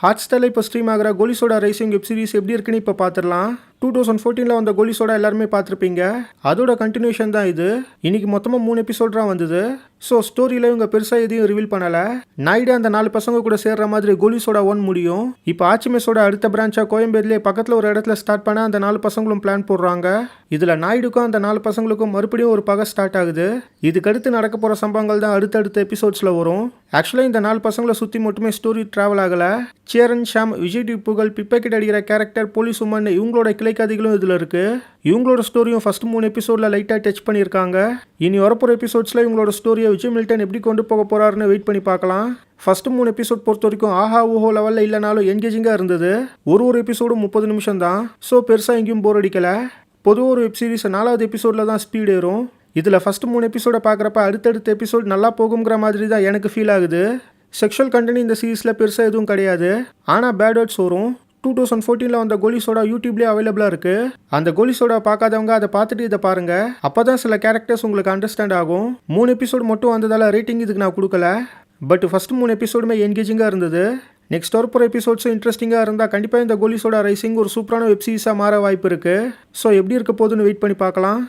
ஹாட்ஸ்டாரில் இப்போ ஸ்ட்ரீம் ஆகிற கோலி soda rising web series எப்படி இருக்குன்னு இப்போ பார்த்துடலாம். 2014 வந்த கோலி சோடா எல்லாருமே பார்த்துருப்பீங்க. அதோட கண்டினியூஷன் தான் இது. இன்னைக்கு மொத்தமாக 3 எபிசோட்லாம் வந்தது. ஸோ ஸ்டோரியில் இவங்க பெருசாக எதையும் ரிவீல் பண்ணலை. நைட்டு அந்த 4 பசங்க கூட சேர்ற மாதிரி கோலி சோடா 1 முடியும். இப்போ ஆச்சிமேஸோட அடுத்த பிரான்ச்சாக கோயம்பேடுலேயே பக்கத்தில் ஒரு இடத்துல ஸ்டார்ட் பண்ண அந்த 4 பசங்களும் பிளான் போடுறாங்க. இதில் நாயுடுக்கும் அந்த 4 பசங்களுக்கும் மறுபடியும் ஒரு பகை ஸ்டார்ட் ஆகுது. இதுக்கடுத்து நடக்க போகிற சம்பவங்கள் தான் அடுத்தடுத்த எபிசோட்ஸில் வரும். ஆக்சுவலாக இந்த 4 பசங்களை சுற்றி மட்டுமே ஸ்டோரி ட்ராவல் ஆகலை. சேரன், ஷாம், விஜய் டிவி புகழ், பிப்பக்கிட்ட அடிக்கிற கேரக்டர், போலீஸ் உமன், இவங்களோட கிளைக்கதைகளும் இதில் இருக்கு. இவங்களோட ஸ்டோரியும் ஃபர்ஸ்ட் 3 எபிசோடில் லைட்டாக டச் பண்ணியிருக்காங்க. இனி வரப்போகிற எபிசோட்ஸில் இவங்களோட ஸ்டோரியை விஜய் மில்டன் எப்படி கொண்டு போக போறாருன்னு வெயிட் பண்ணி பார்க்கலாம். ஃபர்ஸ்ட் 3 எபிசோட் பொறுத்த வரைக்கும் ஆஹா ஊஹோ லெவலில் இல்லைனாலும் என்கேஜிங்காக இருந்தது. ஒரு எபிசோடும் 30 நிமிஷம் தான். ஸோ பெருசாக எங்கேயும் போர் அடிக்கலை. பொதுவாக ஒரு வெப் சீரிஸ் 4வது எபிசோடில் தான் ஸ்பீட் ஏறும். இதில் ஃபர்ஸ்ட் 3 எபிசோட பார்க்குறப்ப அடுத்தடுத்த எபிசோட் நல்லா போகுங்கிற மாதிரி தான் எனக்கு ஃபீல் ஆகுது. செக்ஷுவல் கண்டென்ட் இந்த சீரீஸில் பெருசாக எதுவும் கிடையாது. ஆனால் பேட் வேர்ட்ஸ் வரும். 2014 வந்த கோலி சோடா யூடியூப்லேயே அவைலபிளாக இருக்குது. அந்த கோலி சோடா பார்க்காதவங்க அதை பார்த்துட்டு இதை பாருங்கள். அப்போ தான் சில கேரக்டர்ஸ் உங்களுக்கு அண்டர்ஸ்டாண்ட் ஆகும். 3 எபிசோடு மட்டும் வந்ததால் ரேட்டிங் இதுக்கு நான் கொடுக்கல. பட் ஃபர்ஸ்ட் 3 எபிசோடுமே என்கேஜிங்காக இருந்தது. நெக்ஸ்ட் வரப்போகிற எபிசோட்ஸும் இன்ட்ரெஸ்டிங்காக இருந்தால் கண்டிப்பாக இந்த கோலி சோடா ரைசிங் ஒரு சூப்பரான வெப் சீரிஸாக மாற வாய்ப்பு இருக்குது. ஸோ எப்படி இருக்க போகுதுன்னு வெயிட் பண்ணி பார்க்கலாம்.